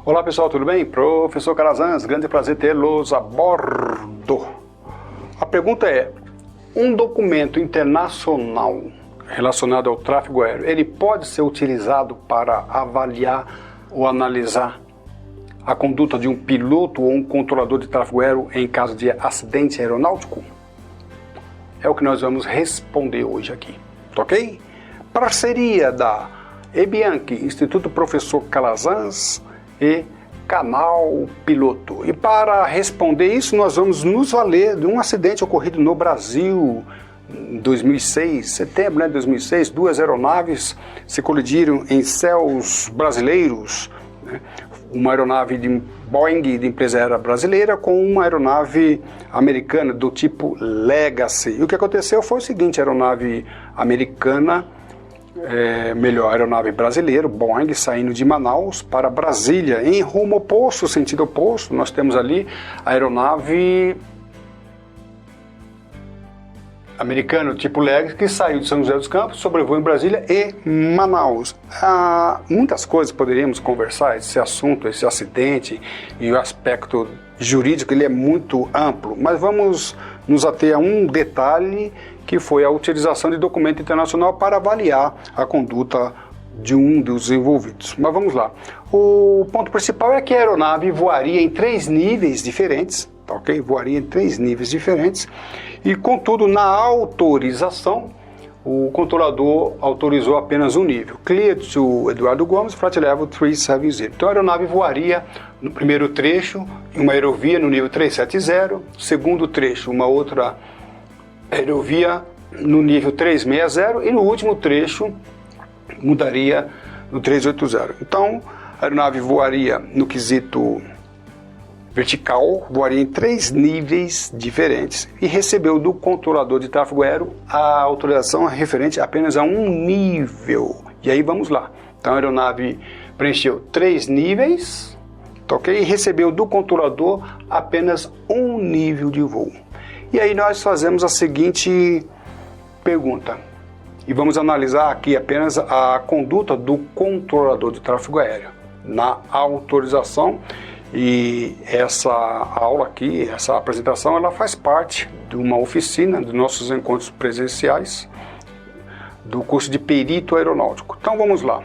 Olá pessoal, tudo bem? Professor Calazans, grande prazer tê-los a bordo. A pergunta é, um documento internacional relacionado ao tráfego aéreo, ele pode ser utilizado para avaliar ou analisar a conduta de um piloto ou um controlador de tráfego aéreo em caso de acidente aeronáutico? É o que nós vamos responder hoje aqui, ok? Parceria da EBianchi, Instituto Professor Calazans e Canal Piloto. E para responder isso, nós vamos nos valer de um acidente ocorrido no Brasil em 2006, setembro de 2006, duas aeronaves se colidiram em céus brasileiros, né? Uma aeronave de Boeing, de empresa aérea brasileira, com uma aeronave americana do tipo Legacy. E o que aconteceu foi o seguinte, a aeronave americana, aeronave brasileira, Boeing, saindo de Manaus para Brasília, em rumo oposto, sentido oposto, nós temos ali a aeronave americana tipo Legacy, que saiu de São José dos Campos, sobrevoou em Brasília e Manaus. Muitas coisas poderíamos conversar, esse assunto, esse acidente e o aspecto jurídico, ele é muito amplo, mas vamos nos ater a um detalhe que foi a utilização de documento internacional para avaliar a conduta de um dos envolvidos. Mas vamos lá. O ponto principal é que a aeronave voaria em 3 níveis diferentes, tá ok? Voaria em 3 níveis diferentes e, contudo, na autorização, o controlador autorizou apenas um nível. Clear to Eduardo Gomes, flight level 370. Então a aeronave voaria no primeiro trecho em uma aerovia no nível 370, segundo trecho uma outra aerovia no nível 360 e no último trecho mudaria no 380. Então a aeronave voaria no quesito vertical, voaria em 3 níveis diferentes e recebeu do controlador de tráfego aéreo a autorização referente apenas a um nível. E aí vamos lá. Então a aeronave preencheu 3 níveis, ok? E recebeu do controlador apenas um nível de voo. E aí nós fazemos a seguinte pergunta. E vamos analisar aqui apenas a conduta do controlador de tráfego aéreo na autorização. E essa aula aqui, essa apresentação, ela faz parte de uma oficina dos nossos encontros presenciais do curso de perito aeronáutico. Então vamos lá.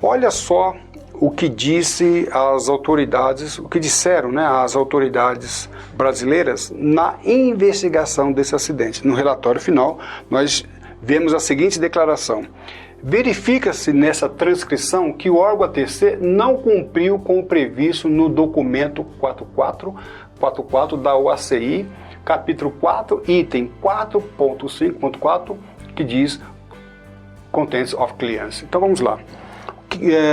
Olha só o que disse as autoridades, o que disseram, né, as autoridades brasileiras na investigação desse acidente. No relatório final, nós vemos a seguinte declaração. Verifica-se nessa transcrição que o órgão ATC não cumpriu com o previsto no documento 4444 da OACI, capítulo 4, item 4.5.4, que diz Contents of Clearance. Então vamos lá.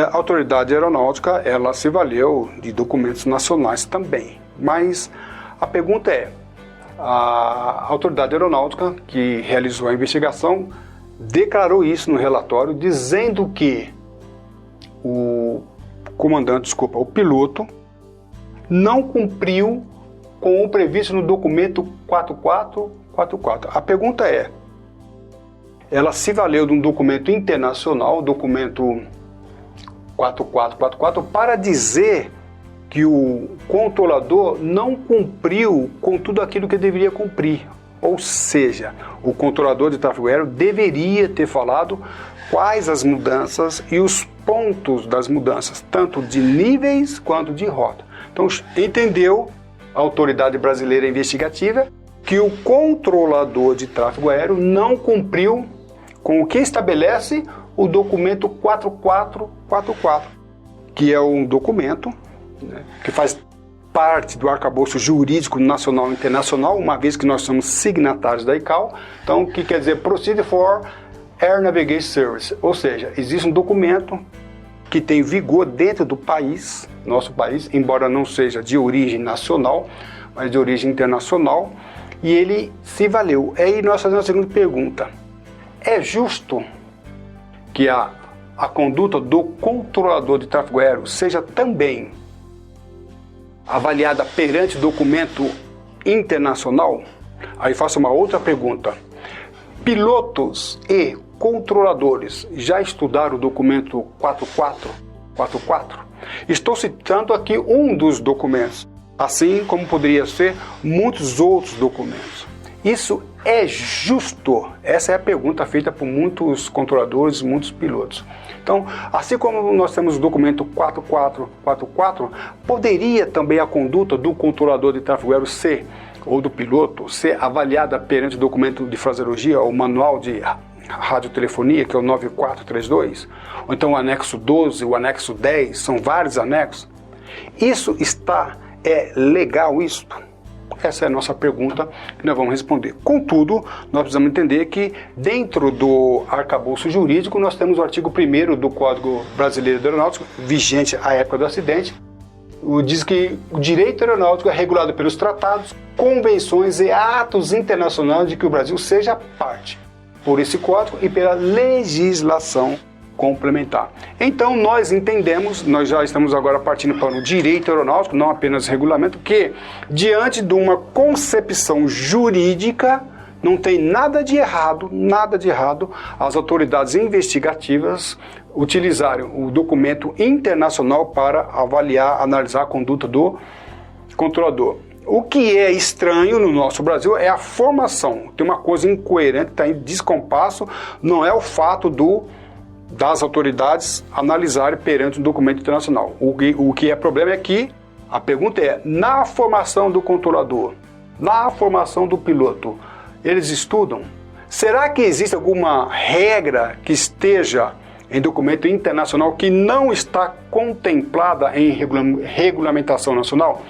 A autoridade aeronáutica, ela se valeu de documentos nacionais também, mas a pergunta é, a autoridade aeronáutica que realizou a investigação declarou isso no relatório, dizendo que o piloto não cumpriu com o previsto no documento 4444. A pergunta é, ela se valeu de um documento internacional, documento 4444, para dizer que o controlador não cumpriu com tudo aquilo que deveria cumprir. Ou seja, o controlador de tráfego aéreo deveria ter falado quais as mudanças e os pontos das mudanças, tanto de níveis quanto de rota. Então, entendeu a autoridade brasileira investigativa que o controlador de tráfego aéreo não cumpriu com o que estabelece o documento 4444, que é um documento, né, que faz parte do arcabouço jurídico nacional e internacional, uma vez que nós somos signatários da ICAO. Então, o que quer dizer? Procedure for Air Navigation Service, ou seja, existe um documento que tem vigor dentro do país, nosso país, embora não seja de origem nacional, mas de origem internacional, e ele se valeu. Aí nós fazemos a segunda pergunta. É justo que a conduta do controlador de tráfego aéreo seja também avaliada perante documento internacional? Aí faço uma outra pergunta. Pilotos e controladores já estudaram o documento 44 44. Estou citando aqui um dos documentos, assim como poderia ser muitos outros documentos. Isso é justo? Essa é a pergunta feita por muitos controladores, muitos pilotos. Então, assim como nós temos o documento 4444, poderia também a conduta do controlador de tráfego aéreo ser, ou do piloto, ser avaliada perante o documento de fraseologia, ou manual de radiotelefonia, que é o 9432, ou então o anexo 12, o anexo 10, são vários anexos. Isso é legal isto? Essa é a nossa pergunta que nós vamos responder. Contudo, nós precisamos entender que dentro do arcabouço jurídico nós temos o artigo 1º do Código Brasileiro de Aeronáutica, vigente à época do acidente, diz que o direito aeronáutico é regulado pelos tratados, convenções e atos internacionais de que o Brasil seja parte, por esse código e pela legislação complementar. Então nós entendemos, nós já estamos agora partindo para o direito aeronáutico, não apenas regulamento, que diante de uma concepção jurídica não tem nada de errado as autoridades investigativas utilizarem o documento internacional para avaliar, analisar a conduta do controlador. O que é estranho no nosso Brasil é a formação. Tem uma coisa incoerente, está em descompasso, não é o fato das autoridades analisarem perante um documento internacional. O que é problema é que a pergunta é, na formação do controlador, na formação do piloto, eles estudam? Será que existe alguma regra que esteja em documento internacional que não está contemplada em regulamentação nacional?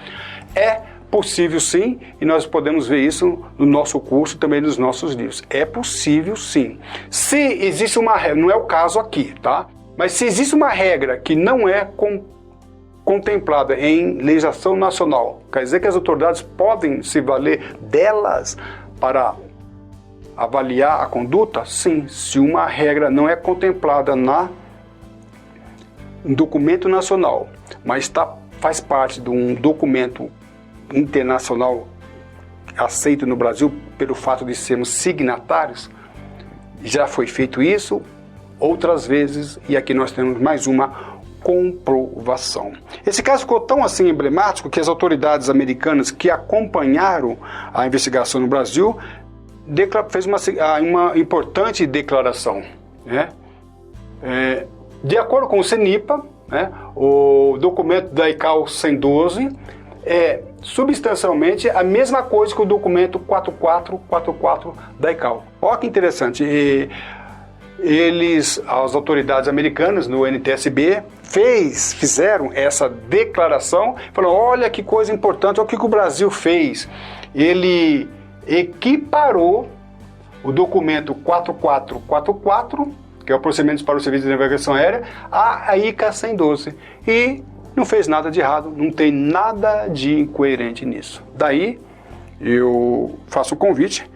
É possível sim, e nós podemos ver isso no nosso curso e também nos nossos livros. É possível sim. Se existe uma regra, não é o caso aqui, tá? Mas se existe uma regra que não é contemplada em legislação nacional, quer dizer que as autoridades podem se valer delas para avaliar a conduta? Sim, se uma regra não é contemplada no documento nacional, mas faz parte de um documento internacional aceito no Brasil pelo fato de sermos signatários, já foi feito isso outras vezes e aqui nós temos mais uma comprovação. Esse caso ficou tão assim emblemático que as autoridades americanas que acompanharam a investigação no Brasil fez uma importante declaração, né? De acordo com o CENIPA, né, o documento da ICAO 112 é substancialmente a mesma coisa que o documento 4444 da ICAO. Olha que interessante. As autoridades americanas no NTSB fizeram essa declaração, falaram, olha que coisa importante, olha o que o Brasil fez. Ele equiparou o documento 4444, que é o procedimento para o Serviço de Navegação Aérea, à ICA 112. E não fez nada de errado, não tem nada de incoerente nisso. Daí, eu faço um convite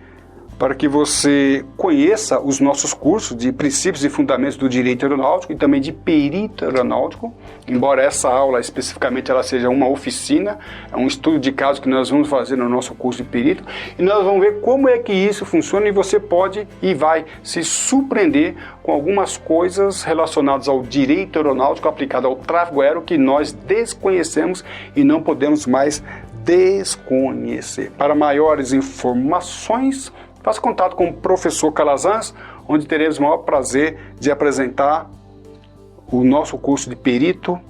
para que você conheça os nossos cursos de princípios e fundamentos do direito aeronáutico e também de perito aeronáutico, embora essa aula especificamente ela seja uma oficina, é um estudo de caso que nós vamos fazer no nosso curso de perito, e nós vamos ver como é que isso funciona e você pode e vai se surpreender com algumas coisas relacionadas ao direito aeronáutico aplicado ao tráfego aéreo que nós desconhecemos e não podemos mais desconhecer. Para maiores informações, faça contato com o professor Calazans, onde teremos o maior prazer de apresentar o nosso curso de perito,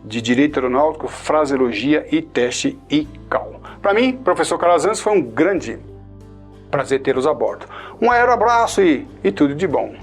de direito aeronáutico, fraseologia e teste ICAO. Para mim, professor Calazans, foi um grande prazer tê-los a bordo. Um aeroabraço e tudo de bom.